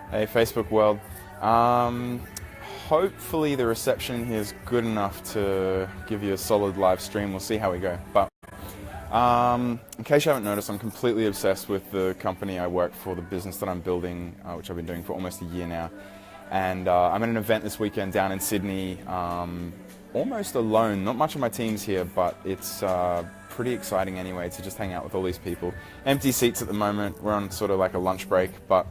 Hey, Facebook world. Hopefully the reception here is good enough to give you a solid live stream. We'll see how we go. But in case you haven't noticed, I'm completely obsessed with the company I work for, the business that I'm building, which I've been doing for almost a year now. And I'm at an event this weekend down in Sydney, almost alone. Not much of my team's here, but it's pretty exciting anyway to just hang out with all these people. Empty seats at the moment. We're on sort of like a lunch break, but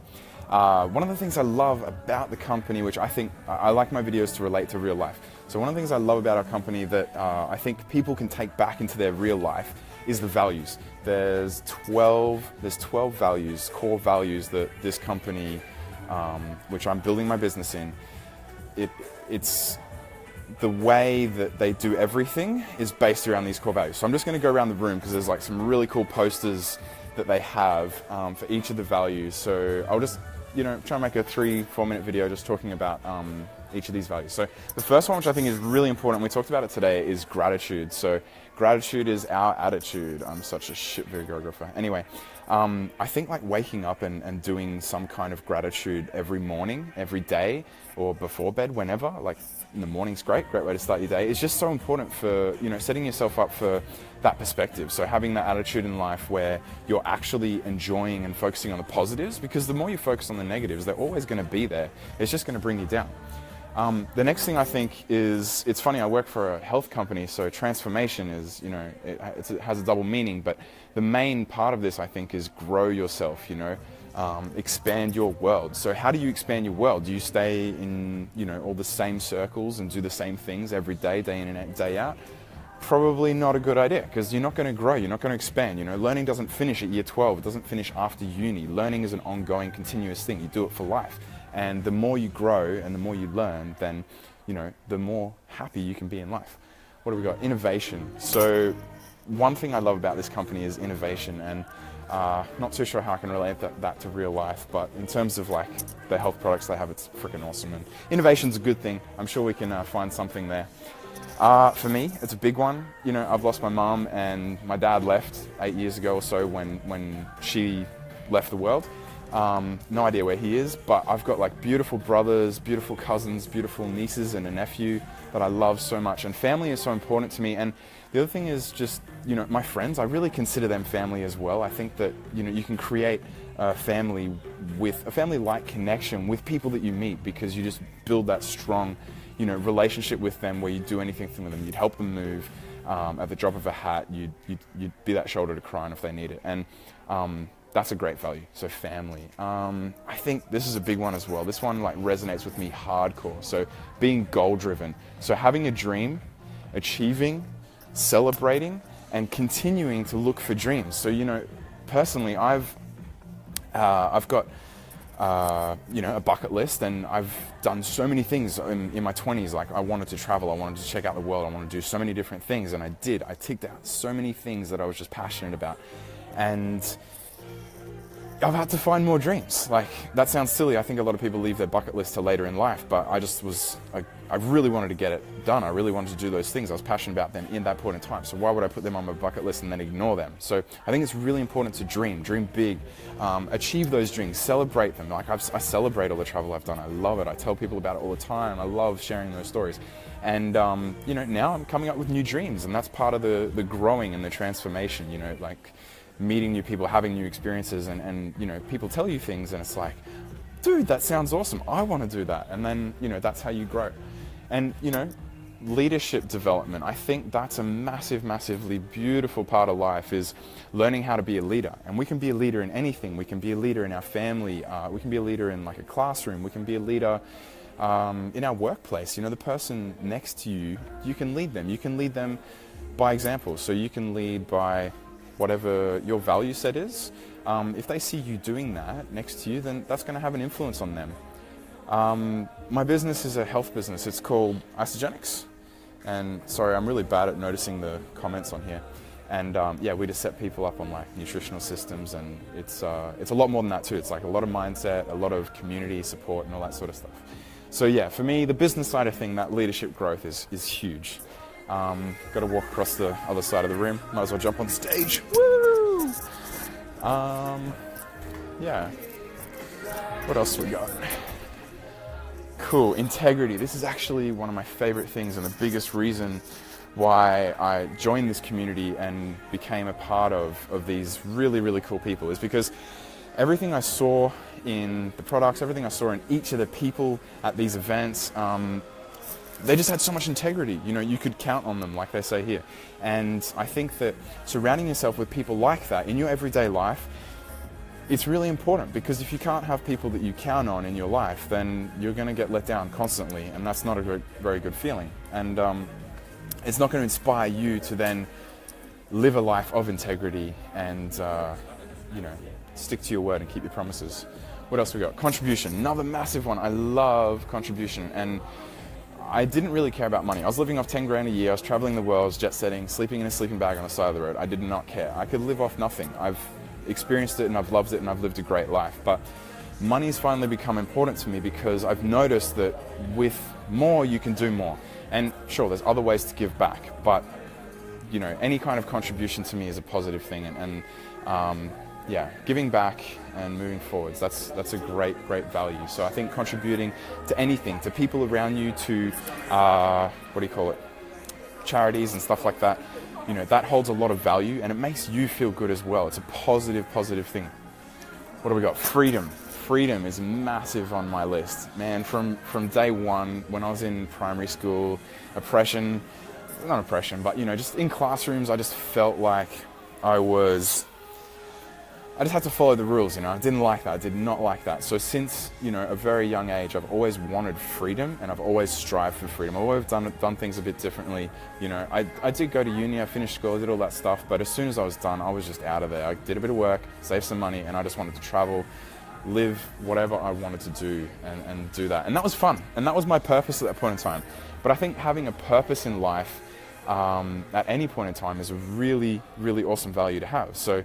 one of the things I love about the company, which I think I like my videos to relate to real life. So one of the things I love about our company that I think people can take back into their real life is the values. There's 12 values, core values that this company, which I'm building my business in, it's the way that they do everything is based around these core values. So I'm just going to go around the room because there's like some really cool posters that they have for each of the values. So I'll just try and make a 3-4 minute video just talking about each of these values. So the first one, which I think is really important, we talked about it today, is gratitude. So gratitude is our attitude. I'm such a shit videographer. Anyway, I think like waking up and doing some kind of gratitude every morning, every day, or before bed, whenever, like in the morning's great way to start your day. It's just so important for, setting yourself up for that perspective. So having that attitude in life where you're actually enjoying and focusing on the positives, because the more you focus on the negatives, they're always going to be there. It's just going to bring you down. The next thing I think is, it's funny, I work for a health company, so transformation is, it has a double meaning, but the main part of this, I think, is grow yourself, expand your world. So how do you expand your world? Do you stay in, all the same circles and do the same things every day, day in and day out? Probably not a good idea, because you're not going to grow, you're not going to expand. Learning doesn't finish at year 12, it doesn't finish after uni. Learning is an ongoing, continuous thing. You do it for life. And the more you grow and the more you learn, then, the more happy you can be in life. What have we got? Innovation. So one thing I love about this company is innovation, and not too sure how I can relate that to real life, but in terms of like the health products they have, it's freaking awesome. And innovation's a good thing. I'm sure we can find something there. For me, it's a big one. I've lost my mum, and my dad left 8 years ago or so when she left the world. No idea where he is, but I've got like beautiful brothers, beautiful cousins, beautiful nieces and a nephew that I love so much, and family is so important to me. And the other thing is just, my friends, I really consider them family as well. I think that, you can create a family-like connection with people that you meet, because you just build that strong, relationship with them where you do anything for them. You'd help them move at the drop of a hat. You'd be that shoulder to cry on if they need it. And that's a great value. So family. I think this is a big one as well. This one like resonates with me hardcore. So being goal-driven. So having a dream, achieving, celebrating, and continuing to look for dreams. So personally, I've got a bucket list, and I've done so many things in my 20s. Like I wanted to travel, I wanted to check out the world, I wanted to do so many different things, and I did. I ticked out so many things that I was just passionate about, and I've had to find more dreams. Like, that sounds silly. I think a lot of people leave their bucket list to later in life, but I really wanted to get it done. I really wanted to do those things. I was passionate about them in that point in time. So why would I put them on my bucket list and then ignore them? So I think it's really important to dream big, achieve those dreams, celebrate them. Like I celebrate all the travel I've done. I love it. I tell people about it all the time. I love sharing those stories. And, now I'm coming up with new dreams, and that's part of the growing and the transformation, like meeting new people, having new experiences, and people tell you things, and it's like, dude, that sounds awesome. I want to do that. And then, that's how you grow. And, leadership development, I think that's a massively beautiful part of life, is learning how to be a leader. And we can be a leader in anything. We can be a leader in our family. We can be a leader in like a classroom. We can be a leader in our workplace. The person next to you, you can lead them. You can lead them by example. So you can lead by whatever your value set is. If they see you doing that next to you, then that's going to have an influence on them. My business is a health business. It's called Isagenix. And sorry, I'm really bad at noticing the comments on here. And we just set people up on like nutritional systems, and it's a lot more than that too. It's like a lot of mindset, a lot of community support, and all that sort of stuff. So yeah, for me, the business side of thing, that leadership growth is huge. Got to walk across the other side of the room. Might as well jump on stage. Woo! Yeah. What else we got? Cool, integrity. This is actually one of my favorite things and the biggest reason why I joined this community and became a part of these really, really cool people, is because everything I saw in the products, everything I saw in each of the people at these events, they just had so much integrity. You know, you could count on them, like they say here. And I think that surrounding yourself with people like that in your everyday life, it's really important, because if you can't have people that you count on in your life, then you're going to get let down constantly, and that's not a very good feeling. And it's not going to inspire you to then live a life of integrity and, you know, stick to your word and keep your promises. What else we got? Contribution, another massive one. I love contribution, and I didn't really care about money. I was living off 10 grand a year, I was traveling the world, I was jet setting, sleeping in a sleeping bag on the side of the road. I did not care. I could live off nothing. I've experienced it and I've loved it and I've lived a great life. But money's finally become important to me, because I've noticed that with more you can do more. And sure, there's other ways to give back, but you know, any kind of contribution to me is a positive thing. And yeah, giving back and moving forwards, that's a great value. So I think contributing to anything, to people around you, to what do you call it, charities and stuff like that, you know, that holds a lot of value, and it makes you feel good as well. It's a positive thing. What do we got? Freedom. Freedom is massive on my list, man. From day one, when I was in primary school, not oppression, but you know, just in classrooms, I just felt like I just had to follow the rules, you know. I didn't like that. I did not like that. So since, you know, a very young age, I've always wanted freedom, and I've always strived for freedom. I've always done things a bit differently. You know, I did go to uni, I finished school, I did all that stuff, but as soon as I was done, I was just out of there. I did a bit of work, saved some money, and I just wanted to travel, live whatever I wanted to do, and do that. And that was fun. And that was my purpose at that point in time. But I think having a purpose in life at any point in time is a really awesome value to have. So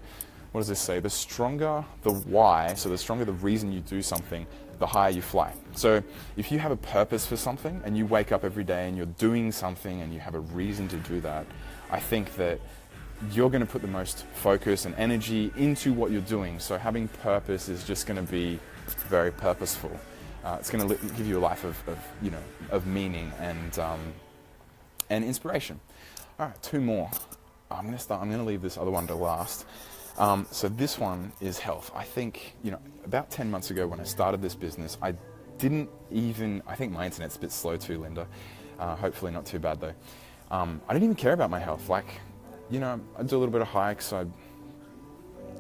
what does this say? The stronger the why, so the stronger the reason you do something, the higher you fly. So if you have a purpose for something and you wake up every day and you're doing something and you have a reason to do that, I think that you're going to put the most focus and energy into what you're doing. So having purpose is just going to be very purposeful. It's going to give you a life of meaning and inspiration. All right, two more. I'm going to leave this other one to last. So this one is health. I think, you know, about 10 months ago when I started this business, I think my internet's a bit slow too, Linda. Hopefully not too bad though. I didn't even care about my health. Like, you know, I do a little bit of hikes. I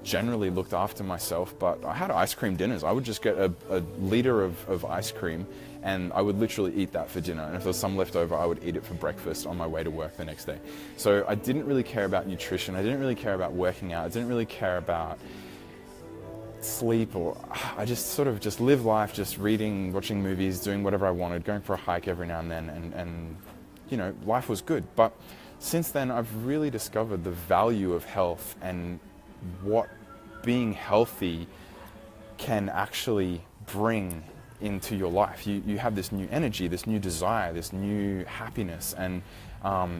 generally looked after myself, but I had ice cream dinners. I would just get a liter of ice cream, and I would literally eat that for dinner. And if there was some left over, I would eat it for breakfast on my way to work the next day. So I didn't really care about nutrition. I didn't really care about working out. I didn't really care about sleep, or I just sort of just live life, just reading, watching movies, doing whatever I wanted, going for a hike every now and then, and you know, life was good. But since then, I've really discovered the value of health and what being healthy can actually bring into your life. You have this new energy, this new desire, this new happiness, and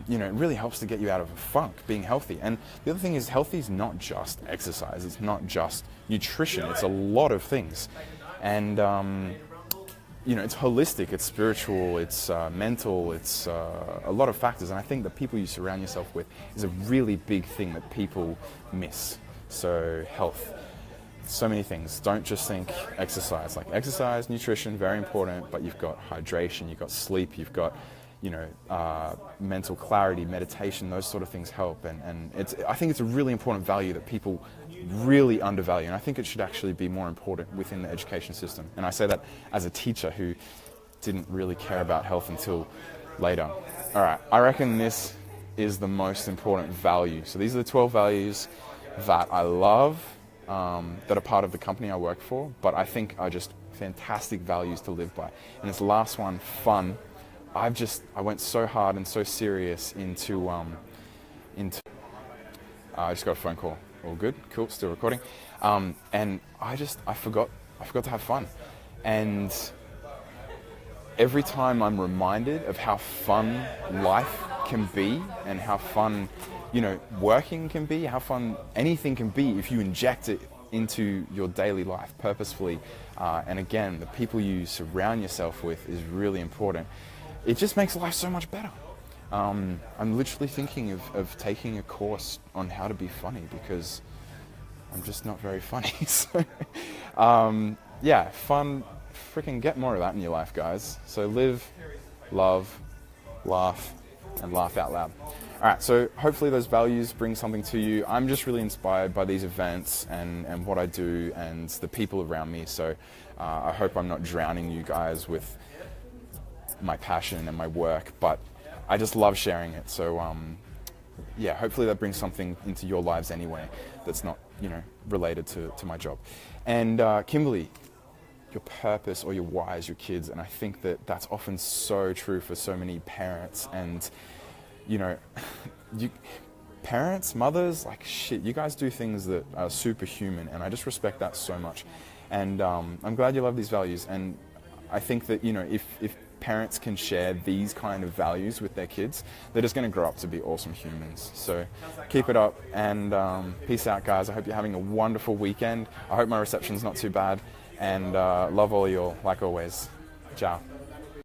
you know, it really helps to get you out of a funk, being healthy. And the other thing is, healthy is not just exercise, it's not just nutrition, it's a lot of things. And you know, it's holistic, it's spiritual, it's mental, it's a lot of factors. And I think the people you surround yourself with is a really big thing that people miss. So health, so many things. Don't just think exercise. Like exercise, nutrition, very important, but you've got hydration, you've got sleep, you've got, you know, mental clarity, meditation, those sort of things help. And I think it's a really important value that people really undervalue. And I think it should actually be more important within the education system. And I say that as a teacher who didn't really care about health until later. All right, I reckon this is the most important value. So these are the 12 values that I love, that are part of the company I work for, but I think are just fantastic values to live by. And this last one, fun. I went so hard and so serious into I just got a phone call. All good, cool, still recording. And I forgot to have fun. And every time I'm reminded of how fun life can be and how fun, you know, working can be, how fun anything can be if you inject it into your daily life purposefully, and again, the people you surround yourself with is really important. It just makes life so much better. I'm literally thinking of taking a course on how to be funny because I'm just not very funny. So, yeah, fun. Freaking get more of that in your life, guys. So live, love, laugh, and laugh out loud. All right, so hopefully those values bring something to you. I'm just really inspired by these events and what I do and the people around me. So I hope I'm not drowning you guys with my passion and my work, but I just love sharing it. So yeah, hopefully that brings something into your lives anyway that's not, related to my job. And Kimberly, your purpose or your why is your kids, and I think that that's often so true for so many parents. And parents, mothers, like shit, you guys do things that are superhuman, and I just respect that so much. And I'm glad you love these values, and I think that if parents can share these kind of values with their kids, they're just going to grow up to be awesome humans. So keep it up, and peace out, guys. I hope you're having a wonderful weekend. I hope my reception's not too bad, and love all y'all like always. Ciao.